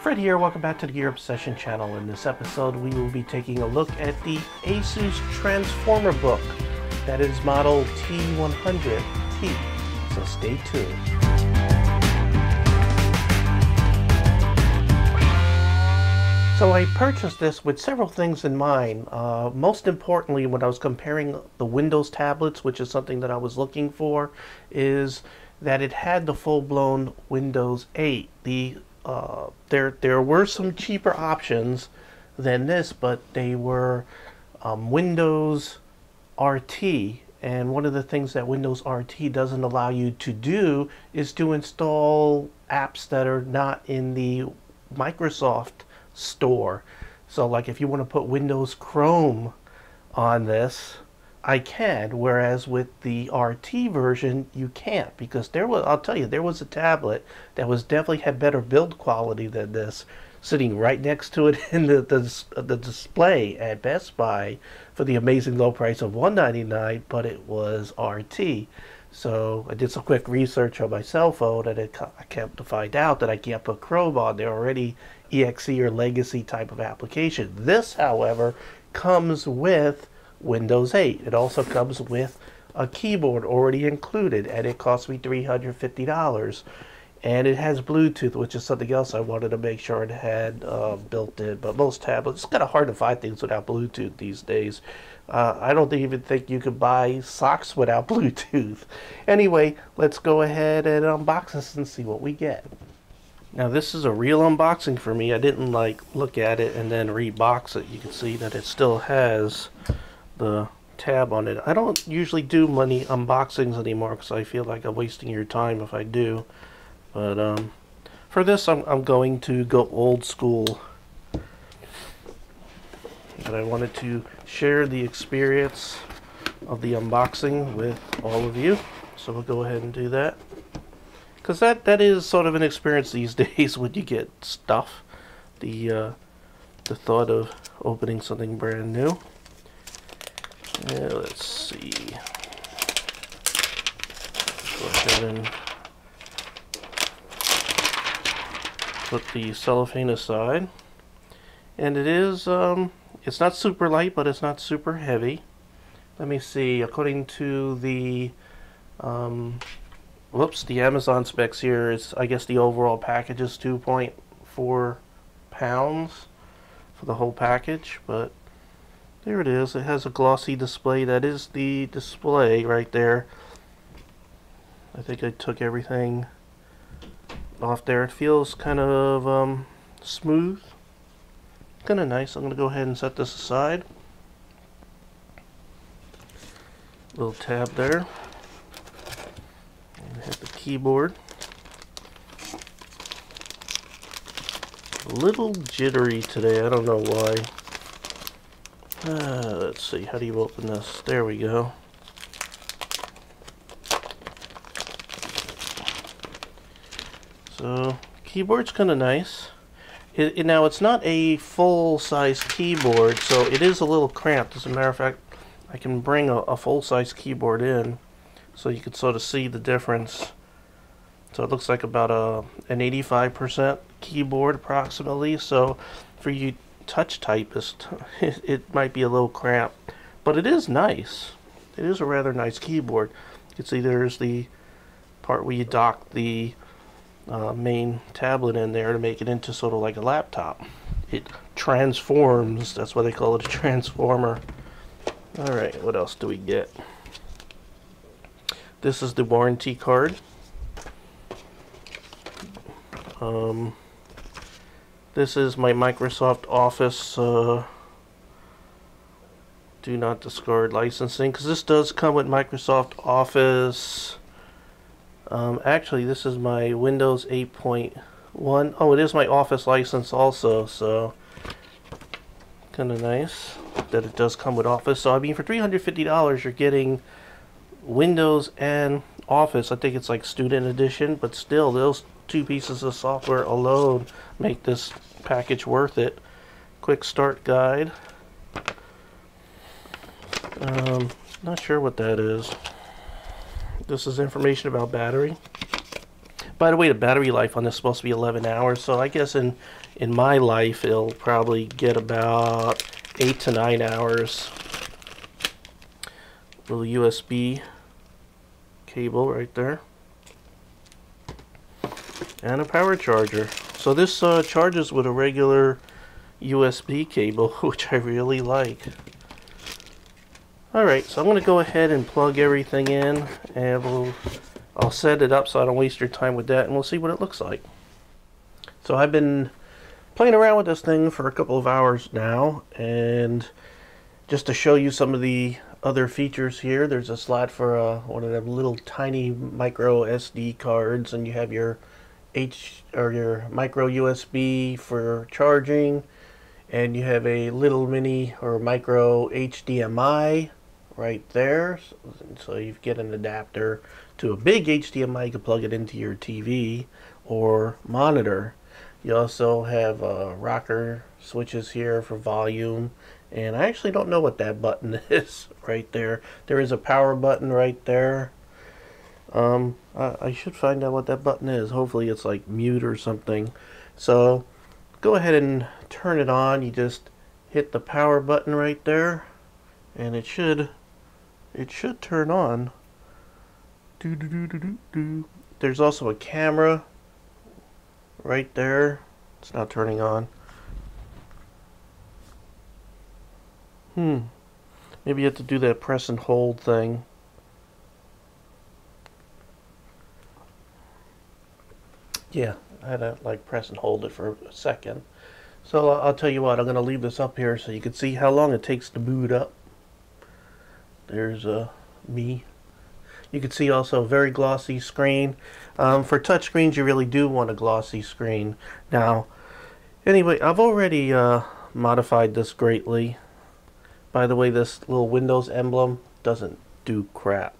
Fred here, welcome back to the Gear Obsession channel. In this episode we will be taking a look at the Asus Transformer book. That is model T100T, so stay tuned. So I purchased this with several things in mind. Most importantly, when I was comparing the Windows tablets, which is something that I was looking for, is that it had the full-blown Windows 8. There were some cheaper options than this, but they were Windows RT, and one of the things that Windows RT doesn't allow you to do is to install apps that are not in the Microsoft store. So like if you want to put Windows Chrome on this, I can, whereas with the RT version you can't, because I'll tell you, there was a tablet that definitely had better build quality than this sitting right next to it in the display at Best Buy for the amazing low price of $199, but it was RT. So I did some quick research on my cell phone, and I came to find out that I can't put Chrome on there, already EXE or legacy type of application. This, however, comes with Windows 8. It also comes with a keyboard already included, and it cost me $350. And it has Bluetooth, which is something else I wanted to make sure it had built in. But most tablets, it's kind of hard to find things without Bluetooth these days. I don't even think you could buy socks without Bluetooth. Anyway, let's go ahead and unbox this and see what we get. Now this is a real unboxing for me. I didn't look at it and then rebox it. You can see that it still has the tab on it. I don't usually do many unboxings anymore because I feel like I'm wasting your time if I do. But for this, I'm going to go old school. But I wanted to share the experience of the unboxing with all of you. So we'll go ahead and do that. Because that is sort of an experience these days when you get stuff. The thought of opening something brand new. Let's see. Go ahead and put the cellophane aside. And it is, it's not super light, but it's not super heavy. Let me see, according to the, the Amazon specs here, I guess the overall package is 2.4 pounds for the whole package, but there it is. It has a glossy display. That is the display right there. I think I took everything off there. It feels kind of smooth. Kind of nice. I'm going to go ahead and set this aside. Little tab there. And hit the keyboard. A little jittery today. I don't know why. Let's see, how do you open this? There we go. So, keyboard's kind of nice. Now, it's not a full-size keyboard, so it is a little cramped. As a matter of fact, I can bring a full-size keyboard in so you can sort of see the difference. So it looks like about an 85% keyboard approximately. So for you touch typist, it might be a little cramped, but it is nice. It is a rather nice keyboard. You can see there's the part where you dock the main tablet in there to make it into sort of like a laptop. It transforms. That's why they call it a transformer. Alright, what else do we get? This is the warranty card. This is my Microsoft Office do not discard licensing, because this does come with Microsoft Office. Actually, this is my Windows 8.1. Oh, it is my Office license also, so kind of nice that it does come with Office. So I mean, for $350 you're getting Windows and Office. I think it's like Student Edition, but still, those two pieces of software alone make this package worth it. Quick start guide. Not sure what that is. This is information about battery. By the way, the battery life on this is supposed to be 11 hours, so I guess in my life it'll probably get about 8 to 9 hours. Little USB cable right there. And a power charger. So this charges with a regular USB cable, which I really like. Alright, so I'm going to go ahead and plug everything in, and I'll set it up so I don't waste your time with that, and we'll see what it looks like. So I've been playing around with this thing for a couple of hours now, and just to show you some of the other features here, there's a slot for one of them little tiny micro SD cards, and you have your your micro USB for charging, and you have a little mini or micro HDMI right there, so you get an adapter to a big HDMI. You can plug it into your TV or monitor. You also have rocker switches here for volume, and I actually don't know what that button is right there. There is a power button right there. I should find out what that button is. Hopefully it's like mute or something. So go ahead and turn it on. You just hit the power button right there, and it should turn on. There's also a camera right there. It's not turning on. Maybe you have to do that press and hold thing. Yeah, I had to like press and hold it for a second. So I'll tell you what, I'm going to leave this up here so you can see how long it takes to boot up. There's me. You can see also a very glossy screen. For touch screens, you really do want a glossy screen. Now, anyway, I've already modified this greatly. By the way, this little Windows emblem doesn't do crap.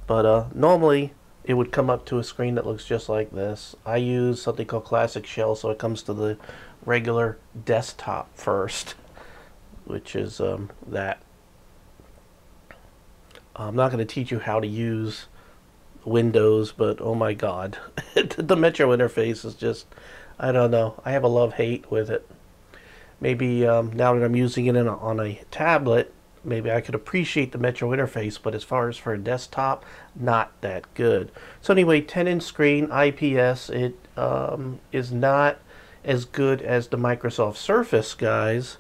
But normally, it would come up to a screen that looks just like this. I use something called Classic Shell, so it comes to the regular desktop first, which is that. I'm not going to teach you how to use Windows, but oh my god, the Metro interface is just, I don't know, I have a love-hate with it. Maybe now that I'm using it on a tablet, maybe I could appreciate the Metro interface, but as far as for a desktop, not that good. So anyway, 10-inch screen, IPS. It is not as good as the Microsoft Surface, guys,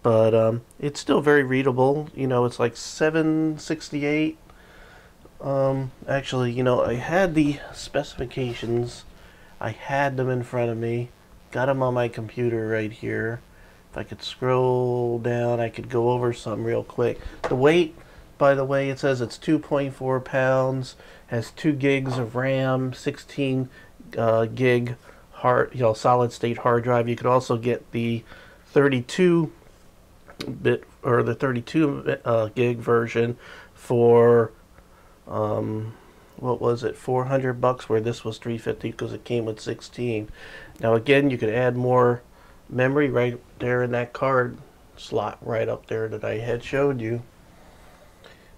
but it's still very readable. You know, it's like 768. Actually, you know, I had the specifications. I had them in front of me. Got them on my computer right here. If I could scroll down, I could go over some real quick. The weight, by the way, it says it's 2.4 pounds, has 2 gigs of RAM, 16 gig solid state hard drive. You could also get the 32-bit or the 32 gig version for what was it, $400, where this was $350 because it came with 16. Now again, you could add more memory right there in that card slot right up there that I had showed you.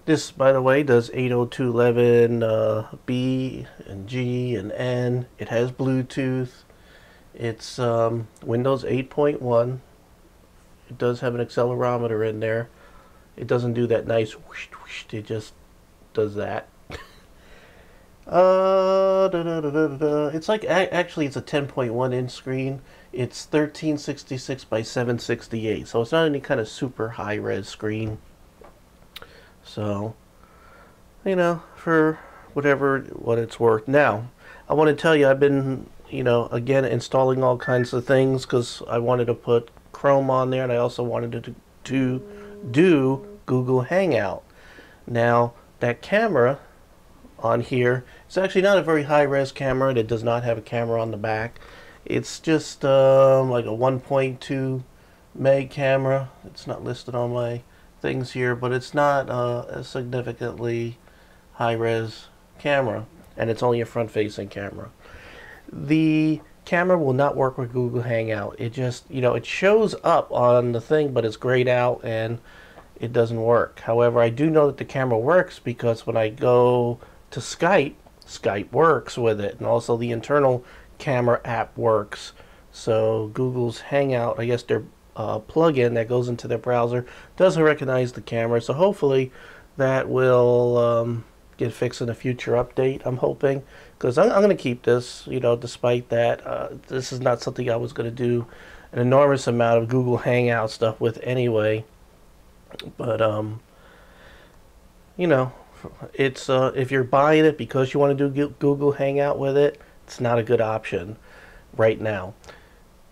This, by the way, does 802.11b and G and N. It has Bluetooth. It's Windows 8.1. It does have an accelerometer in there. It doesn't do that nice whoosh, whoosh. It just does that. It's like, actually it's a 10.1 inch screen. It's 1366 by 768, so it's not any kind of super high res screen. So, you know, for what it's worth. Now, I want to tell you, I've been, you know, again, installing all kinds of things because I wanted to put Chrome on there, and I also wanted to do Google Hangout. Now, that camera on here, it's actually not a very high-res camera, and it does not have a camera on the back. It's just like a 1.2 meg camera. It's not listed on my things here, but it's not a significantly high-res camera, and it's only a front-facing camera. The camera will not work with Google Hangout. It just, you know, it shows up on the thing, but it's grayed out and it doesn't work. However, I do know that the camera works because when I go to Skype, Skype works with it, and also the internal camera app works. So Google's Hangout, I guess their plugin that goes into their browser, doesn't recognize the camera. So hopefully that will get fixed in a future update, I'm hoping, because I'm going to keep this, you know, despite that. This is not something I was going to do an enormous amount of Google Hangout stuff with anyway. But you know, it's if you're buying it because you want to do Google Hangout with it, it's not a good option right now.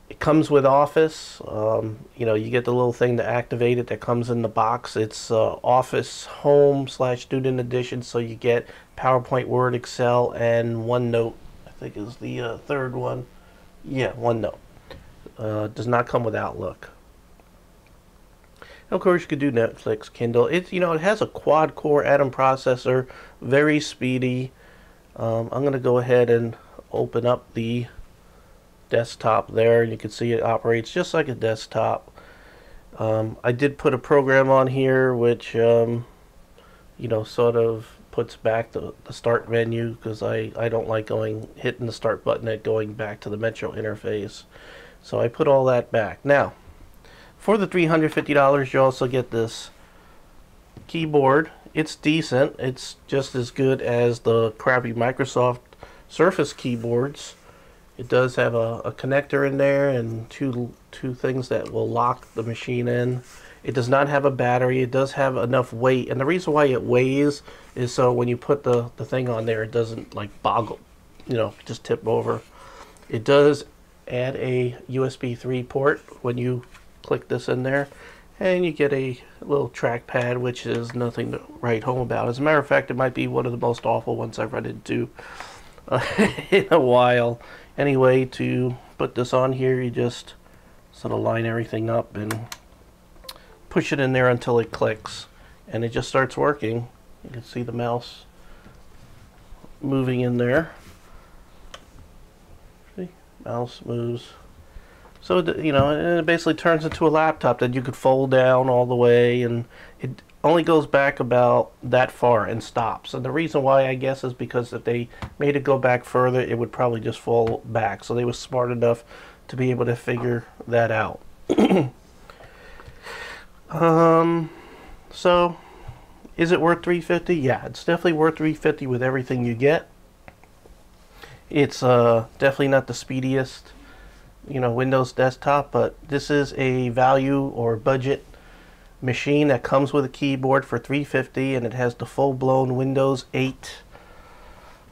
It comes with Office. You know, you get the little thing to activate it that comes in the box. It's Office Home / Student Edition, so you get PowerPoint, Word, Excel, and OneNote. I think is the third one. Yeah, OneNote. Does not come with Outlook. Of course, you could do Netflix, Kindle. It, you know, it has a quad-core Atom processor, very speedy. I'm going to go ahead and open up the desktop there, and you can see it operates just like a desktop. I did put a program on here which, you know, sort of puts back the start menu, because I don't like hitting the start button and going back to the Metro interface. So I put all that back. Now, for the $350, you also get this keyboard. It's decent. It's just as good as the crappy Microsoft Surface keyboards. It does have a connector in there and two things that will lock the machine in. It does not have a battery. It does have enough weight, and the reason why it weighs is so when you put the thing on there, it doesn't like boggle, you know, just tip over. It does add a USB 3 port when you click this in there, and you get a little trackpad, which is nothing to write home about. As a matter of fact, it might be one of the most awful ones I've run into in a while. Anyway, to put this on here, you just sort of line everything up and push it in there until it clicks, and it just starts working. You can see the mouse moving in there. See, mouse moves. So, you know, it basically turns into a laptop that you could fold down all the way, and it only goes back about that far and stops. And the reason why, I guess, is because if they made it go back further, it would probably just fall back. So they were smart enough to be able to figure that out. So, is it worth $350? Yeah, it's definitely worth $350 with everything you get. It's definitely not the speediest, you know, Windows desktop, but this is a value or budget machine that comes with a keyboard for $350, and it has the full-blown Windows 8.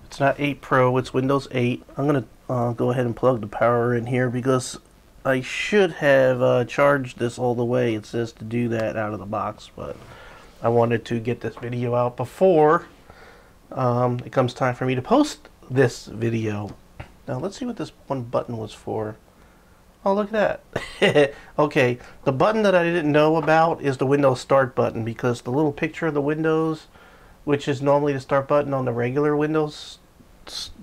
It's not 8 Pro, it's Windows 8. I'm going to go ahead and plug the power in here, because I should have charged this all the way. It says to do that out of the box, but I wanted to get this video out before it comes time for me to post this video. Now let's see what this one button was for. Oh, look at that. Okay, the button that I didn't know about is the Windows Start button, because the little picture of the Windows, which is normally the start button on the regular Windows,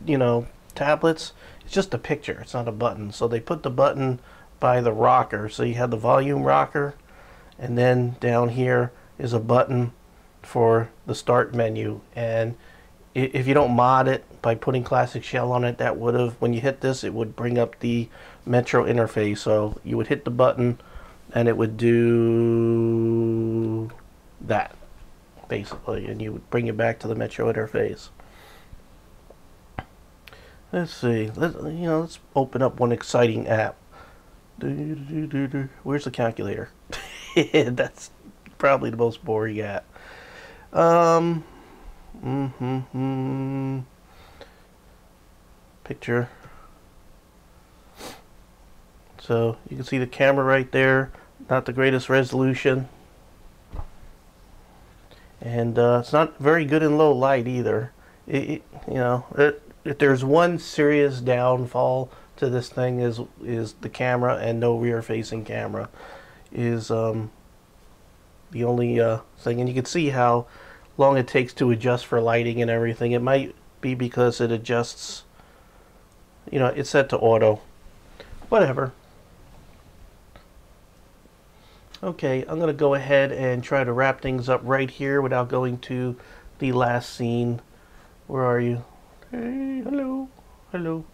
you know, tablets, it's just a picture. It's not a button. So they put the button by the rocker. So you have the volume rocker, and then down here is a button for the start menu. And if you don't mod it by putting Classic Shell on it, that would have, when you hit this, it would bring up the Metro interface. So you would hit the button and it would do that, basically, and you would bring it back to the Metro interface. Let's see. Let's open up one exciting app. Where's the calculator? That's probably the most boring app. Picture. So you can see the camera right there. Not the greatest resolution, and it's not very good in low light either. If there's one serious downfall to this thing is the camera, and no rear-facing camera is the only thing. And you can see how long it takes to adjust for lighting and everything. It might be because it adjusts, you know, it's set to auto. Whatever. Okay, I'm going to go ahead and try to wrap things up right here without going to the last scene. Where are you? Hey, hello. Hello.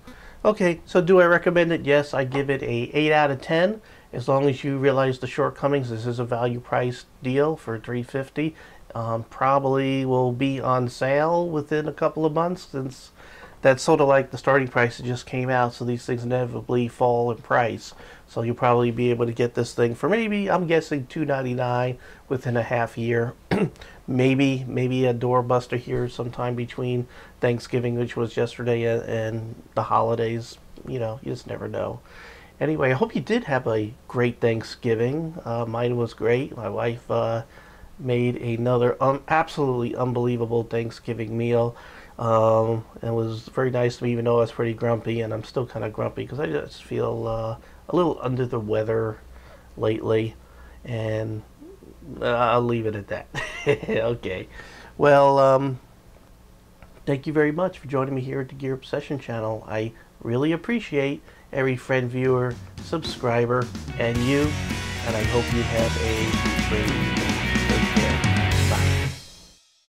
Okay, so do I recommend it? Yes, I give it a 8 out of 10. As long as you realize the shortcomings, this is a value price deal for $350. Probably will be on sale within a couple of months, since that's sort of like the starting price that just came out, so these things inevitably fall in price. So you'll probably be able to get this thing for maybe, I'm guessing, $299 within a half year. maybe a doorbuster here sometime between Thanksgiving, which was yesterday, and the holidays. You know, you just never know. Anyway, I hope you did have a great Thanksgiving. Mine was great. My wife made another absolutely unbelievable Thanksgiving meal. It was very nice to me, even though I was pretty grumpy, and I'm still kind of grumpy because I just feel a little under the weather lately, and I'll leave it at that. Okay. Well, thank you very much for joining me here at the Gear Obsession channel. I really appreciate every friend, viewer, subscriber, and you, and I hope you have a great